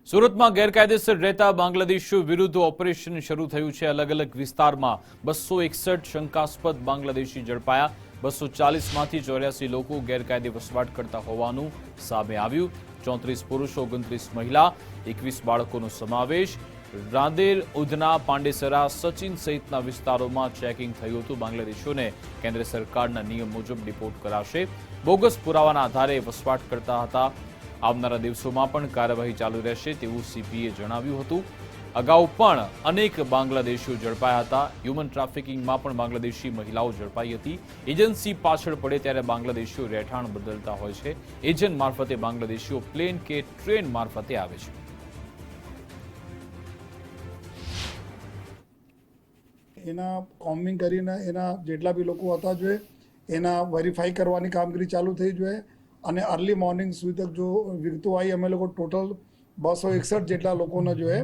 સુરતમાં ગેરકાયદેસર રહેતા બાંગ્લાદેશીઓ વિરુદ્ધ ઓપરેશન શરૂ થયું છે। અલગ અલગ વિસ્તારમાં 261 શંકાસ્પદ બાંગ્લાદેશી ઝડપાયા। 240 માંથી 84 લોકો ગેરકાયદે વસવાટ કરતા હોવાનું સામે આવ્યું। 34 પુરુષો, 29 મહિલા, 21 બાળકોનો સમાવેશ। રાંદેર, ઉધના, પાંડેસરા, સચિન સહિતના વિસ્તારોમાં ચેકિંગ થયું હતું। બાંગ્લાદેશીઓને કેન્દ્ર સરકારના નિયમ મુજબ ડિપોર્ટ કરાશે। બોગસ પુરાવાના આધારે વસવાટ કરતા હતા। આવનારા દિવસોમાં પણ કાર્યવાહી ચાલુ રહેશે તેવું સીપીએ જણાવ્યું હતું। અગાઉ પણ અનેક બાંગ્લાદેશીઓ ઝડપાયા હતા। હ્યુમન ટ્રાફિકિંગમાં પણ બાંગ્લાદેશી મહિલાઓ ઝડપાઈ હતી। એજન્સી પાછળ પડે ત્યારે બાંગ્લાદેશીઓ રહેઠાણ બદલતા હોય છે। એજન્ટ મારફતે બાંગ્લાદેશીઓ પ્લેન કે ટ્રેન મારફતે આવે છે। એના કોમ્બિંગ કરીને એના જેટલા બી લોકો હતા જોઈએ એના વેરીફાઈ કરવાની કામગીરી ચાલુ થઈ જોઈએ અને અર્લી મોર્નિંગ સુધી તક જો વિગતો આવી અમે લોકો ટોટલ 261 જેટલા લોકોને જોઈએ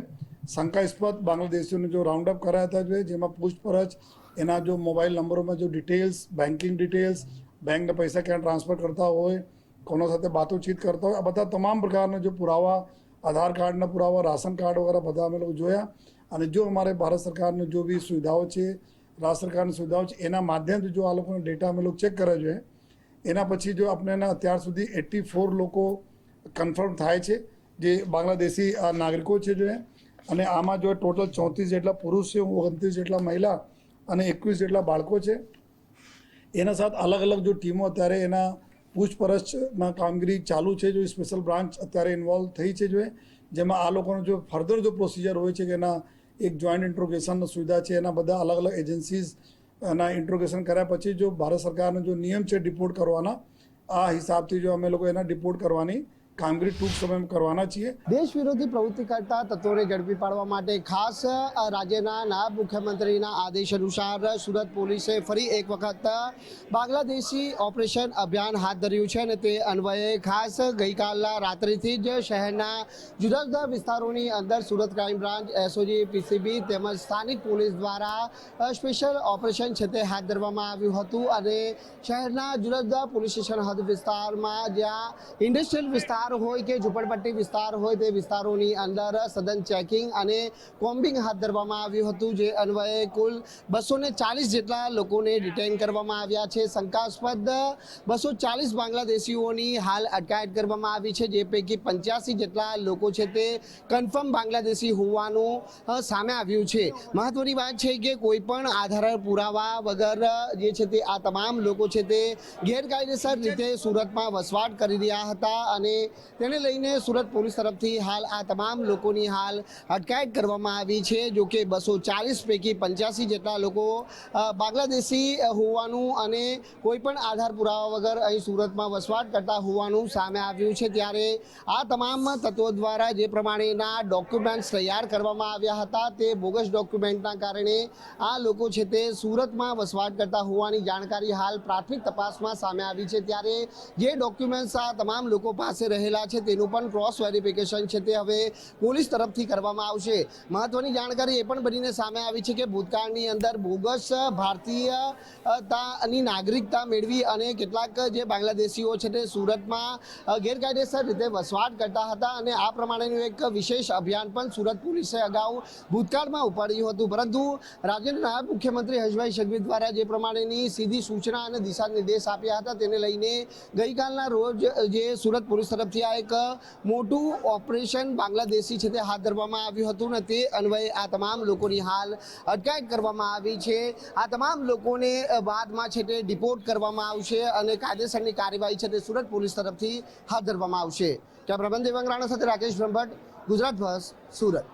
શંકાસ્પદ બાંગ્લાદેશીઓને જો રાઉન્ડ અપ કરાયા હતા જોઈએ જેમાં પૂછપરછ એના જો મોબાઈલ નંબરોમાં જો ડિટેલ્સ, બેન્કિંગ ડિટેલ્સ, બેંકના પૈસા ક્યાં ટ્રાન્સફર કરતા હોય, કોના સાથે બાતોચીત કરતા હોય, આ બધા તમામ પ્રકારના જો પુરાવા, આધાર કાર્ડના પુરાવા, રાશન કાર્ડ વગેરે બધા અમે લોકો જોયા અને જો અમારે ભારત સરકારની જો બી સુવિધાઓ છે, રાજ્ય સરકારની સુવિધાઓ છે એના માધ્યમથી જો આ લોકોનો ડેટા અમે લોકો ચેક કરે છે એના પછી જો આપણે અત્યાર સુધી 84 લોકો કન્ફર્મ થાય છે જે બાંગ્લાદેશી નાગરિકો છે જો અને આમાં જો ટોટલ 34 જેટલા પુરુષ છે, 29 જેટલા મહિલા અને 21 જેટલા બાળકો છે। એના સાથે અલગ અલગ જો ટીમો અત્યારે એના પૂછપરછના કામગીરી ચાલુ છે જો સ્પેશિયલ બ્રાન્ચ અત્યારે ઇન્વોલ્વ થઈ છે જો જેમાં આ લોકોનો જો ફર્ધર જો પ્રોસિજર હોય છે કે એના એક જોઈન્ટ ઇન્ટ્રોગેશનની સુવિધા છે એના બધા અલગ અલગ એજન્સીઝ ના ઇન્ટ્રોગેશન કર્યા પછી જો ભારત સરકારનો જો નિયમ છે ડિપોર્ટ કરવાના આ હિસાબથી જો અમે લોકો એના ડિપોર્ટ કરવાની કામગીરી ટૂંક સમયમાં કરવાના છીએ। દેશ વિરોધી પ્રવૃત્તિ કરતા તત્વોને ઝડપી પાડવા માટે ખાસ રાજ્યના નાયબ મુખ્યમંત્રીના આદેશ અનુસાર સુરત પોલીસે ફરી એક વખત બાંગ્લાદેશી ઓપરેશન અભિયાન હાથ ધર્યું છે અને તે અન્વયે ખાસ ગઈકાલના રાત્રિથી જ શહેરના જુદા જુદા વિસ્તારોની અંદર Surat crime branch, SOG, PCB તેમજ સ્થાનિક પોલીસ દ્વારા સ્પેશિયલ ઓપરેશન છે તે હાથ ધરવામાં આવ્યું હતું અને શહેરના જુદા જુદા પોલીસ સ્ટેશન હદ વિસ્તારમાં જ્યાં ઇન્ડસ્ટ્રીયલ વિસ્તાર હોય કે ઝુંપડપટ્ટી વિસ્તાર હોય તે વિસ્તારોની અંદર સઘન ચેકિંગ અને કોમ્બિંગ હાથ ધરવામાં આવ્યું હતું જે અન્વયે કુલ 240 જેટલા લોકોને ડિટેઇન કરવામાં આવ્યા છે। શંકાસ્પદ 240 બાંગ્લાદેશીઓની હાલ અટકાયત કરવામાં આવી છે જે પૈકી 85 જેટલા લોકો છે તે કન્ફર્મ બાંગ્લાદેશી હોવાનું સામે આવ્યું છે। મહત્વની વાત છે કે કોઈ પણ આધાર પુરાવા વગર જે છે તે આ તમામ લોકો છે તે ગેરકાયદેસર રીતે સુરતમાં વસવાટ કરી રહ્યા હતા અને તેને લઈને સુરત પોલીસ તરફથી હાલ આ તમામ લોકોની હાલ અટકાયત કરવામાં આવી છે। જો કે 240 પૈકી 85 જેટલા લોકો બાંગ્લાદેશી હોવાનું અને કોઈ પણ આધાર પુરાવા વગર અહીં સુરતમાં વસવાટ કરતા હોવાનું સામે આવ્યું છે। ત્યારે આ તમામ તત્વો દ્વારા જે પ્રમાણેના ડોક્યુમેન્ટ્સ તૈયાર કરવામાં આવ્યા હતા તે બોગસ ડોક્યુમેન્ટના કારણે આ લોકો છે તે સુરતમાં વસવાટ કરતા હોવાની જાણકારી હાલ પ્રાથમિક તપાસમાં સામે આવી છે। ત્યારે જે ડોક્યુમેન્ટ્સ આ તમામ લોકો પાસે રહેલા છે તેનું પણ ક્રોસ વેરિફિકેશન છે તે હવે પોલીસ તરફથી કરવામાં આવશે। મહત્વની જાણકારી એ પણ બનીને સામે આવી છે કે ભૂતકાળની અંદર બોગસ ભારતીયતાની નાગરિકતા મેળવી અને કેટલાક જે બાંગ્લાદેશીઓ છે તે સુરતમાં ગેરકાયદેસર રીતે વસવાટ કરતા હતા અને આ પ્રમાણેનું એક વિશેષ અભિયાન પણ સુરત પોલીસે અગાઉ ભૂતકાળમાં ઉપાડ્યું હતું પરંતુ રાજ્યના નાયબ મુખ્યમંત્રી હર્ષભાઈ સંઘવી દ્વારા જે પ્રમાણેની સીધી સૂચના અને દિશા નિર્દેશ આપ્યા હતા તેને લઈને ગઈકાલના રોજ જે સુરત પોલીસ તરફથી આ એક મોટું ઓપરેશન બાંગ્લાદેશી છે તે હાથ ધરવામાં આવ્યું હતું અને તે અન્વયે આ તમામ લોકોની હાલ અટકાયત કરવામાં આવી છે। આ તમામ લોકોને બાદમાં છે તે ડિપોર્ટ કરવામાં આવશે અને કાયદેસરની કાર્યવાહી છે તે સુરત પોલીસ તરફથી હાથ ધરવામાં આવશે। કેમેરામેન દેવાંગ રાણા સાથે રાકેશ બ્રહ્મભટ્ટ, ગુજરાત ફર્સ્ટ, સુરત।